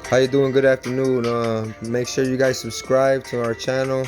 How you doing? Good afternoon. Make sure you guys subscribe to our channel.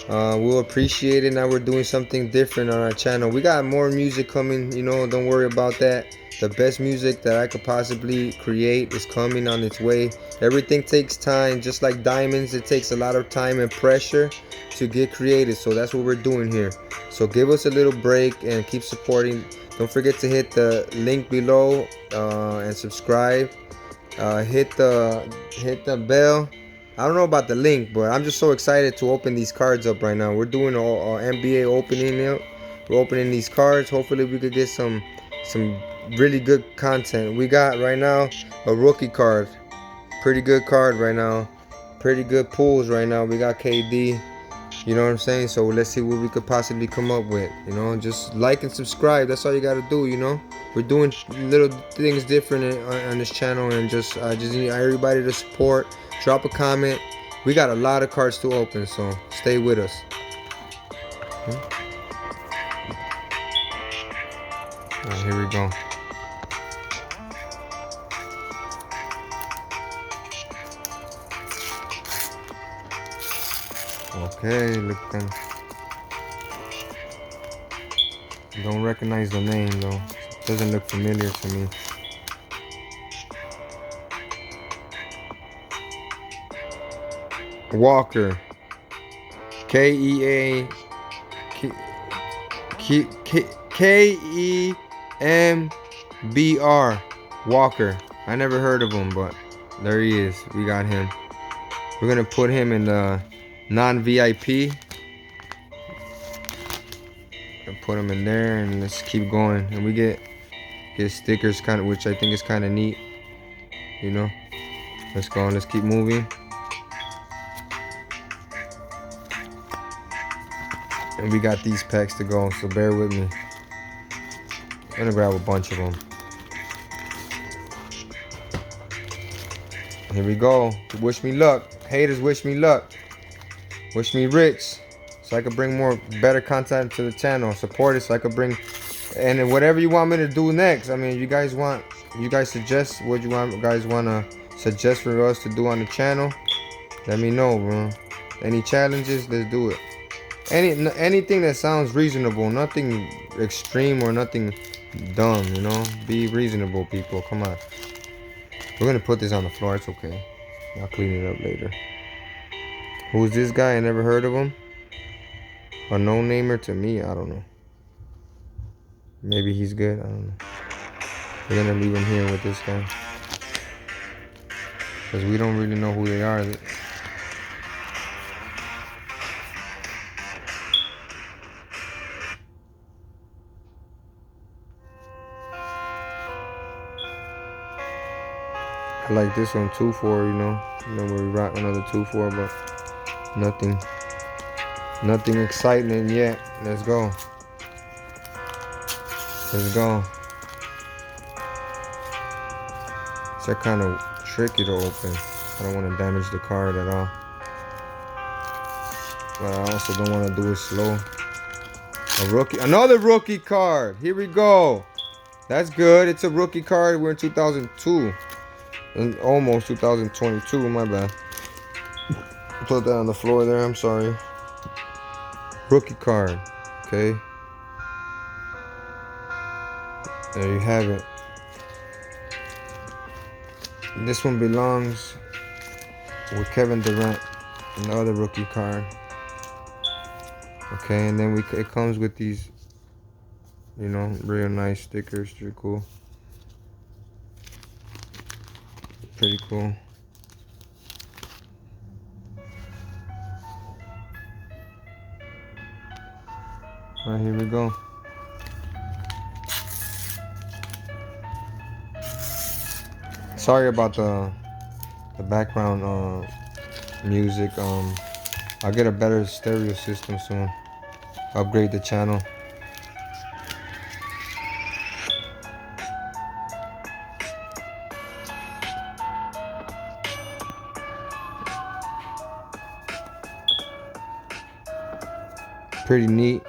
We'll appreciate it. Now we're doing something different on our channel. We got more music coming, don't worry about that. The best music that I could possibly create is coming on its way. Everything takes time, just like diamonds. It takes a lot of time and pressure to get created. So that's what we're doing here. So give us a little break and keep supporting. Don't forget to hit the link below and subscribe. Hit the bell. I don't know about the link, but I'm just so excited to open these cards up right now. We're doing our NBA opening. We're opening these cards. Hopefully, we could get some really good content. We got right now a rookie card. Pretty good card right now. Pretty good pulls right now. We got KD. You know what I'm saying? So let's see what we could possibly come up with. Just like and subscribe. That's all you gotta do. We're doing little things different on this channel, and I just need everybody to support. Drop a comment. We got a lot of cards to open, so stay with us. Alright, here we go. Okay, looking. Don't recognize the name though. Doesn't look familiar to me. Walker. K-E-A K-E-M-B-R. Walker. I never heard of him, but there he is. We got him. We're gonna put him in the non-VIP. Put him in there, and let's keep going. And we get stickers, which I think is kind of neat. Let's go. Let's keep moving. And we got these packs to go, so bear with me. I'm gonna grab a bunch of them. Here we go. Wish me luck. Haters, wish me luck. Wish me rich, so I could bring more better content to the channel. Support it so I could bring, and then whatever you want me to do next. I mean, you guys suggest what you guys want to suggest for us to do on the channel. Let me know, bro. Any challenges? Let's do it. Anything that sounds reasonable, nothing extreme or nothing dumb. Be reasonable, people. Come on. We're gonna put this on the floor. It's okay. I'll clean it up later. Who's this guy? I never heard of him. A no-namer to me. I don't know. Maybe he's good. I don't know. We're gonna leave him here with this guy, because we don't really know who they are. I like this one 2-4, we rock another 2-4, but nothing exciting yet. Let's go. Let's go. It's kind of tricky to open. I don't want to damage the card at all, but I also don't want to do it slow. Another rookie card. Here we go. That's good. It's a rookie card. We're in 2002. Almost 2022, my bad. Put that on the floor there, I'm sorry. Rookie card, okay. There you have it. This one belongs with Kevin Durant, another rookie card. Okay, and then it comes with these, real nice stickers. They're cool. Pretty cool. Alright, here we go. Sorry about the background music. I'll get a better stereo system soon. Upgrade the channel. Pretty neat.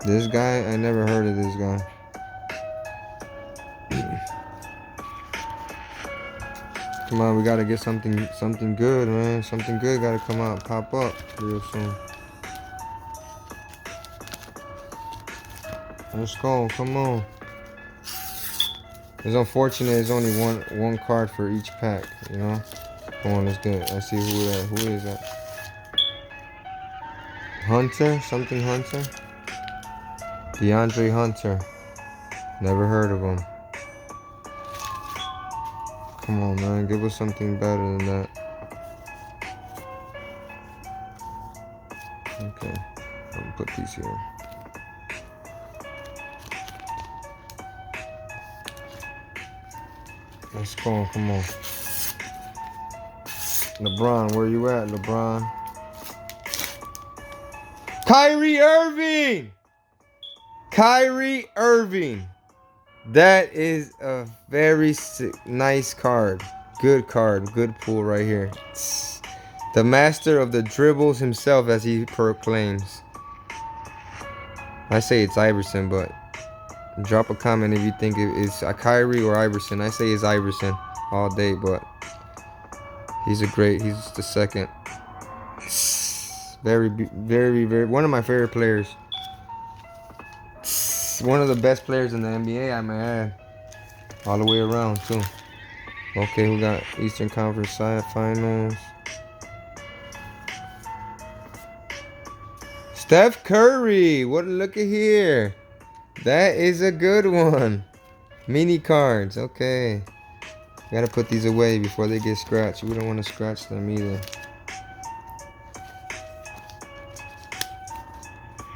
This guy, I never heard of this guy. Come on, we gotta get something good, man. Something good gotta come out, pop up real soon. Let's go, come on. It's unfortunate it's only one card for each pack, you know? Come on, let's get it. Let's see who is that? Hunter? Something Hunter? DeAndre Hunter. Never heard of him. Come on, man. Give us something better than that. Okay. I'm gonna put these here. Let's go. Come on. LeBron, where you at, LeBron? Kyrie Irving! Kyrie Irving. That is a very nice card. Good card. Good pull right here. The master of the dribbles himself, as he proclaims. I say it's Iverson, but drop a comment if you think it's a Kyrie or Iverson. I say it's Iverson all day, but he's the second. Very, very, one of my favorite players. One of the best players in the NBA, I may add. All the way around, too. Okay, we got Eastern Conference Finals. Steph Curry. Look at here. That is a good one. Mini cards. Okay. Gotta put these away before they get scratched. We don't want to scratch them either.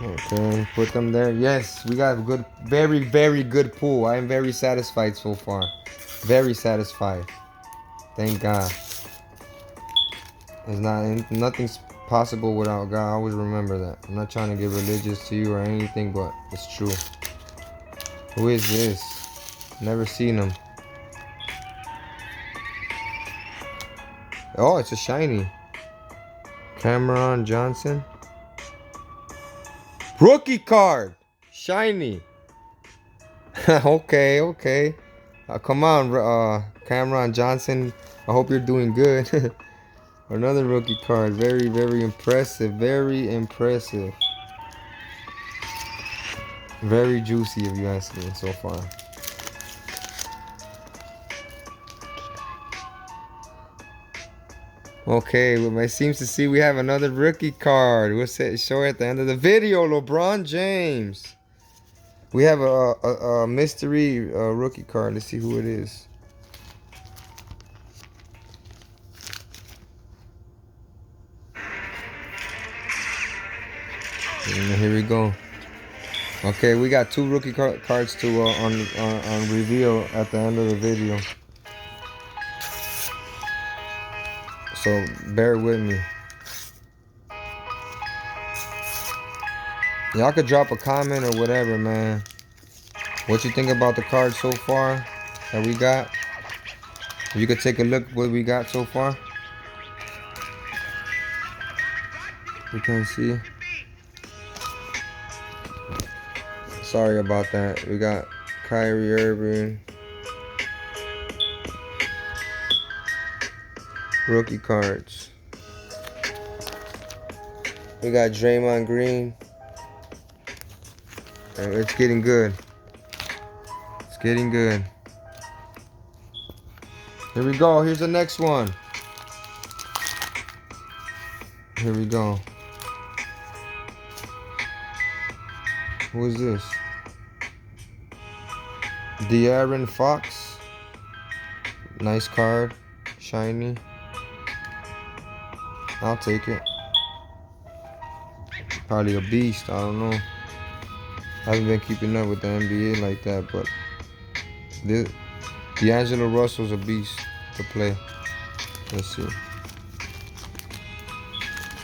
Okay, put them there. Yes, we got a good, very, very good pool. I am very satisfied so far. Very satisfied. Thank God. Nothing's possible without God. I always remember that. I'm not trying to get religious to you or anything, but it's true. Who is this? Never seen him. Oh, it's a shiny. Cameron Johnson. Rookie card. Shiny. Okay. Come on, Cameron Johnson. I hope you're doing good. Another rookie card. Very, very impressive. Very impressive. Very juicy, if you ask me, so far. Okay, well, it seems to see we have another rookie card. We'll show it at the end of the video. LeBron James. We have a mystery rookie card. Let's see who it is. And here we go. Okay, we got two rookie cards to on reveal at the end of the video. So bear with me. Y'all could drop a comment or whatever, man. What you think about the cards so far that we got? If you could take a look what we got so far. You can see. Sorry about that. We got Kyrie Irving. Rookie cards. We got Draymond Green. And it's getting good. It's getting good. Here we go. Here's the next one. Here we go. Who is this? De'Aaron Fox. Nice card. Shiny. I'll take it. Probably a beast. I don't know. I haven't been keeping up with the NBA like that, but D'Angelo Russell's a beast to play. Let's see.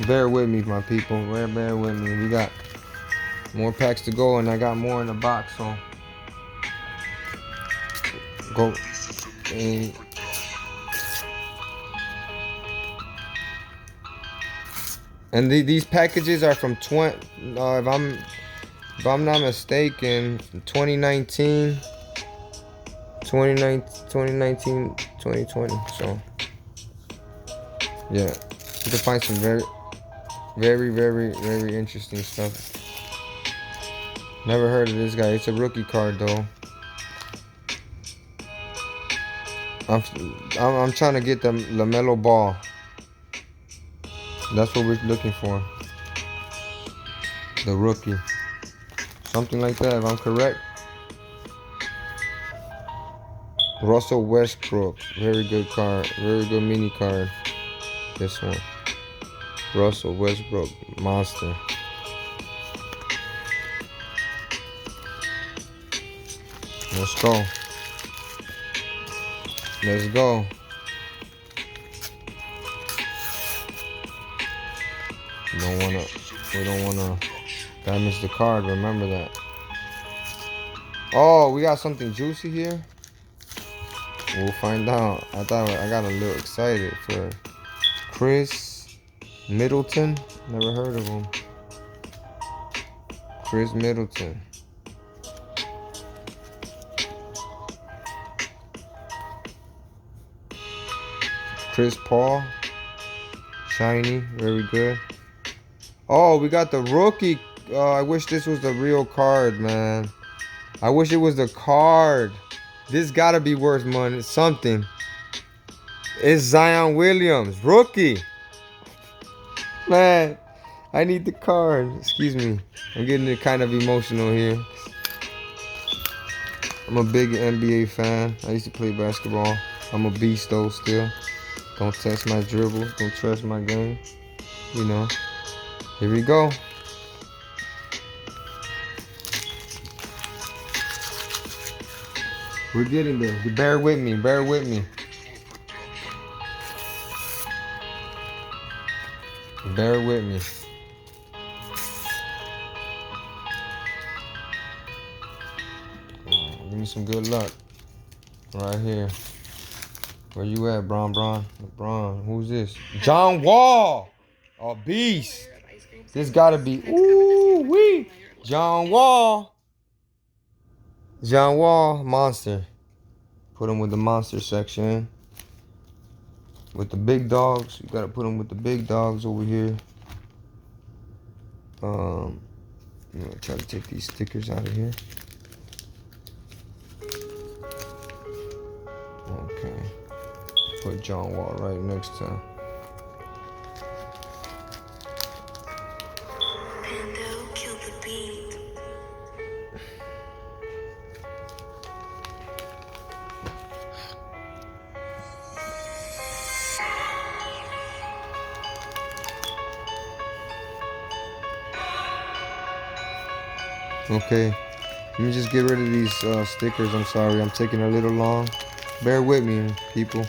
Bear with me, my people. Bear with me. We got more packs to go, and I got more in the box, so go. And these packages are from if I'm not mistaken, 2019, 2019, 2020. So yeah, you can find some very interesting stuff. Never heard of this guy. It's a rookie card though. I'm trying to get the LaMelo Ball. That's what we're looking for. The rookie. Something like that, if I'm correct. Russell Westbrook. Very good card. Very good mini card. This one. Russell Westbrook. Monster. Let's go. Let's go. We don't wanna damage the card, remember that. Oh, we got something juicy here. We'll find out. I got a little excited for Chris Middleton. Never heard of him. Chris Middleton. Chris Paul. Shiny, very good. Oh, we got the rookie. I wish this was the real card, man. I wish it was the card. This gotta be worth money. Something. It's Zion Williams, rookie. Man, I need the card. Excuse me. I'm getting kind of emotional here. I'm a big NBA fan. I used to play basketball. I'm a beast though still. Don't test my dribble. Don't trust my game. You know. Here we go. We're getting there. Bear with me. Bear with me. Bear with me. Give me some good luck. Right here. Where you at, Bron? LeBron. Who's this? John Wall. A beast. This gotta be. Ooh wee. John Wall. John Wall. Monster. Put him with the monster section. With the big dogs. You gotta put him with the big dogs over here. I'm gonna try to take these stickers out of here. Okay. Put John Wall right next to him. Okay, let me just get rid of these stickers. I'm sorry, I'm taking a little long. Bear with me, people.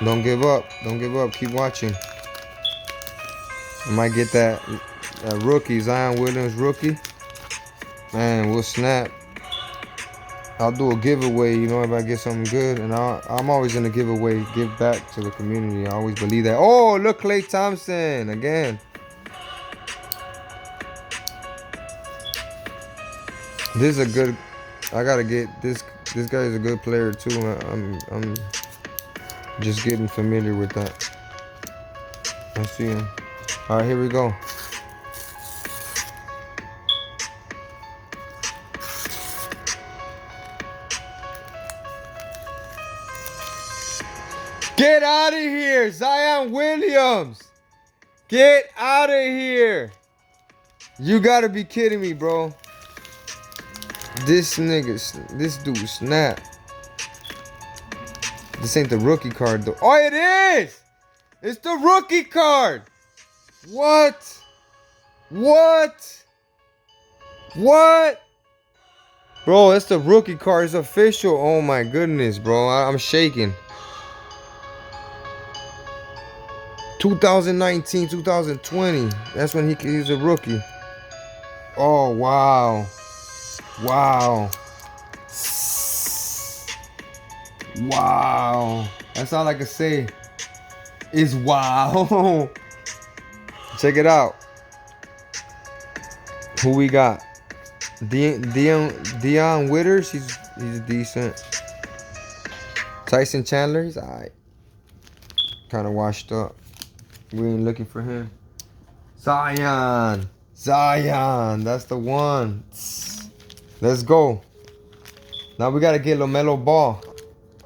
Don't give up. Don't give up. Keep watching. I might get that rookie, Zion Williams rookie. Man, we'll snap. I'll do a giveaway, you know, if I get something good. And I'm always going to give back to the community. I always believe that. Oh, look, Klay Thompson again. This is a good. I gotta get this. This guy is a good player too. I'm just getting familiar with that. I see him. All right, here we go. Get out of here, Zion Williams. Get out of here. You gotta be kidding me, bro. This dude snap. This ain't the rookie card though. Oh, it is! It's the rookie card! What? What? What? Bro, that's the rookie card. It's official. Oh my goodness, bro. I'm shaking. 2019, 2020. That's when he was a rookie. Oh, wow. Wow. Wow. That's all I can say is wow. Check it out. Who we got? Dion Witters, he's decent. Tyson Chandler, he's alright. Kind of washed up. We ain't looking for him. Zion, that's the one. Let's go. Now we gotta get LaMelo Ball.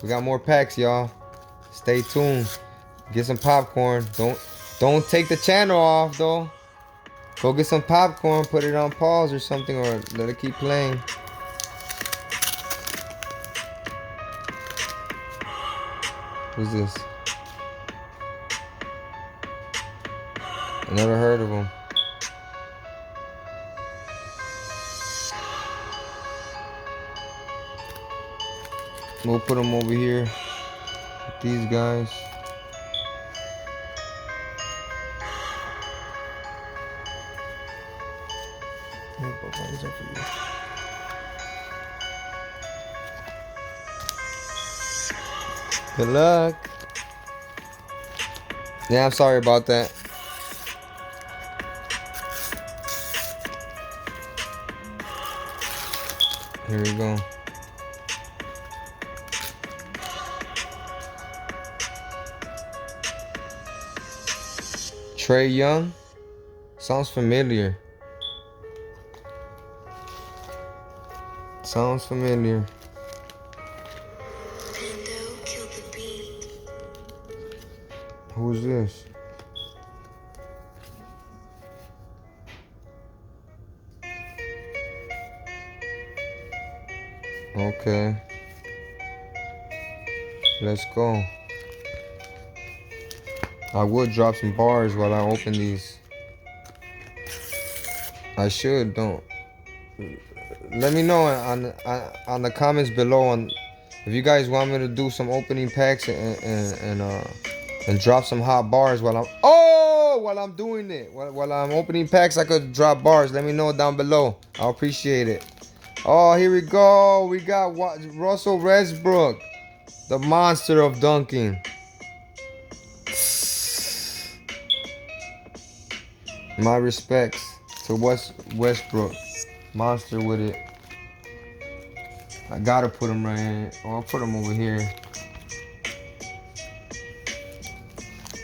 We got more packs, y'all. Stay tuned. Get some popcorn. Don't take the channel off though. Go get some popcorn, put it on pause or something, or let it keep playing. Who's this? I never heard of him. We'll put him over here with these guys. Good luck. Yeah, I'm sorry about that. Here we go. Trey Young. Sounds familiar. Sounds familiar. Who's this? Okay. Let's go. I would drop some bars while I open these. I should, don't. Let me know on the comments below on if you guys want me to do some opening packs and drop some hot bars while I'm doing it. While I'm opening packs, I could drop bars. Let me know down below. I'll appreciate it. Oh, here we go. We got Russell Westbrook, the monster of dunking. My respects to Westbrook. Monster with it. I gotta put him right here. Oh, I'll put him over here.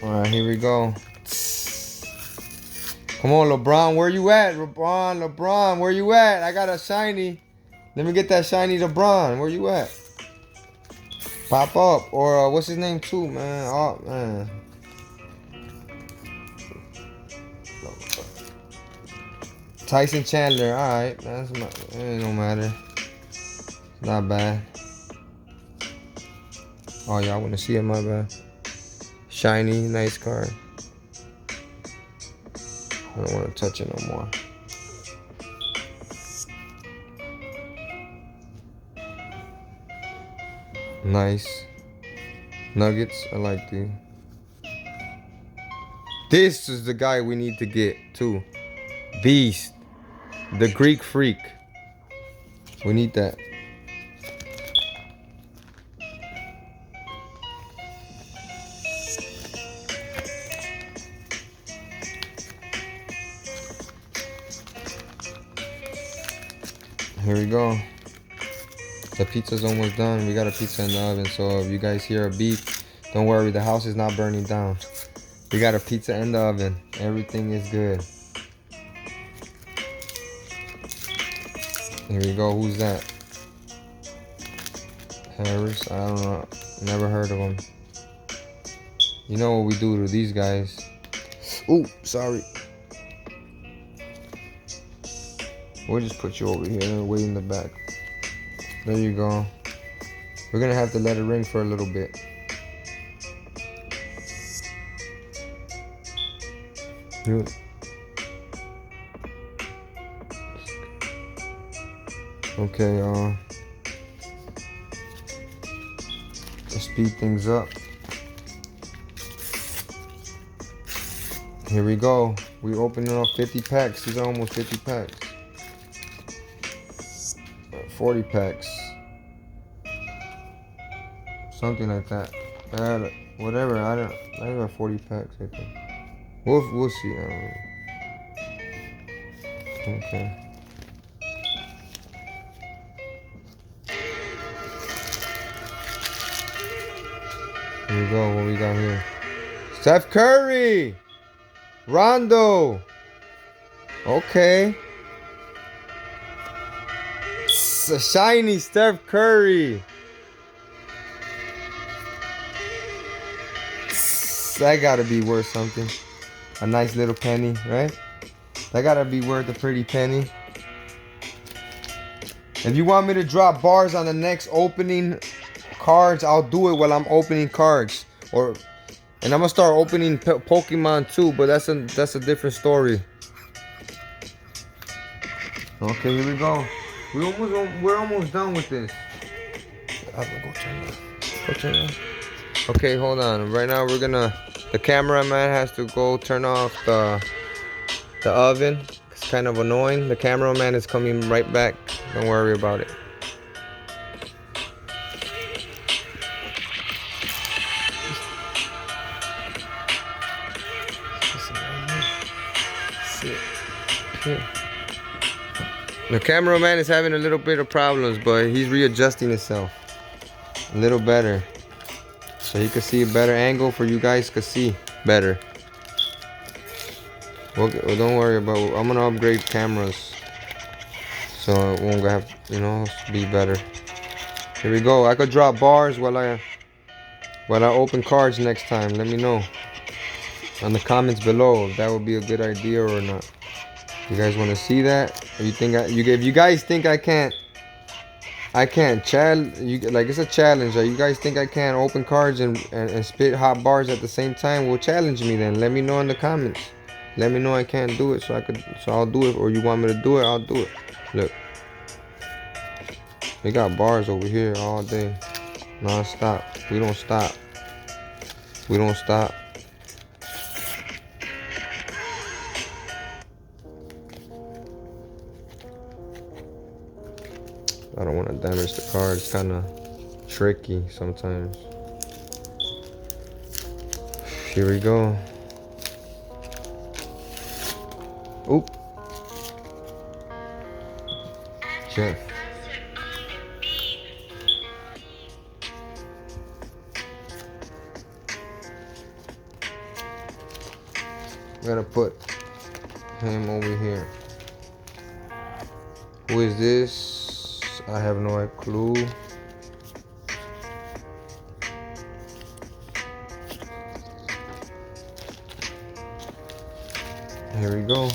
Alright, here we go. Come on, LeBron, where you at? LeBron, where you at? I got a shiny. Let me get that shiny LeBron. Where you at? Pop up. Or what's his name too, man? Oh, man. Tyson Chandler. Alright. That's not, it don't matter. Not bad. Oh, y'all want to see it? My bad. Shiny. Nice card. I don't want to touch it no more. Nice. Nuggets. I like these. This is the guy we need to get too. Beast. The Greek Freak. We need that. Here we go. The pizza's almost done. We got a pizza in the oven, so if you guys hear a beep, don't worry, the house is not burning down. We got a pizza in the oven. Everything is good. Here we go. Who's that? Harris? I don't know. Never heard of him. You know what we do to these guys. Ooh, sorry. We'll just put you over here and wait in the back. There you go. We're gonna have to let it ring for a little bit. Good. Okay, let's speed things up. Here we go. We opening up 50 packs. These are almost 50 packs. 40 packs. Something like that. Whatever. I think about 40 packs, I think. We'll see. Okay. Here we go. What we got here? Steph Curry. Rondo. Okay. It's a shiny Steph Curry. That gotta be worth something. A nice little penny, right? That gotta be worth a pretty penny. If you want me to drop bars on the next opening cards, I'll do it while I'm opening cards. And I'm gonna start opening Pokemon too, but that's a different story. Okay, here we go. We're almost done with this. Go turn off. Okay, hold on. Right now the cameraman has to go turn off the oven. It's kind of annoying. The cameraman is coming right back. Don't worry about it. The cameraman is having a little bit of problems, but he's readjusting himself a little better, so he can see a better angle for you guys to see better. Well, don't worry about it. I'm gonna upgrade cameras, so it won't have, be better. Here we go. I could drop bars while I open cards next time. Let me know on the comments below if that would be a good idea or not. You guys want to see that? Or you think if you guys think I can't challenge you, like it's a challenge, or you guys think I can't open cards and spit hot bars at the same time? Well, challenge me then. Let me know in the comments. Let me know I can't do it, so I'll do it. Or you want me to do it, I'll do it. Look, they got bars over here all day, non-stop. We don't stop. We don't stop. I don't want to damage the card. It's kind of tricky sometimes. Here we go. Oop. Jeff. I'm gonna put him over here. Who is this? I have no clue. Here we go.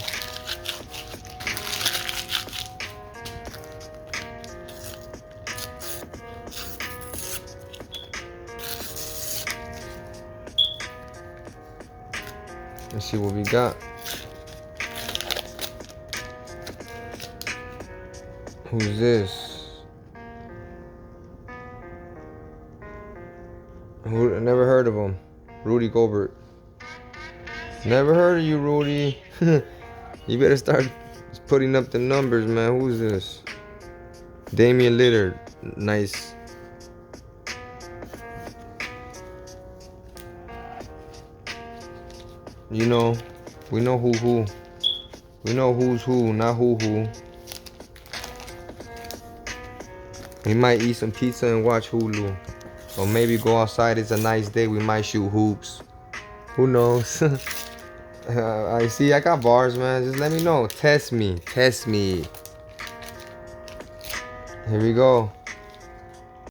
Let's see what we got. Who's this? Never heard of him. Rudy Gobert. Never heard of you, Rudy. You better start putting up the numbers, man. Who's this? Damian Lillard. Nice. We know who. We know who's who, not who. We might eat some pizza and watch Hulu. Or maybe go outside. It's a nice day. We might shoot hoops. Who knows? I see. I got bars, man. Just let me know. Test me. Here we go.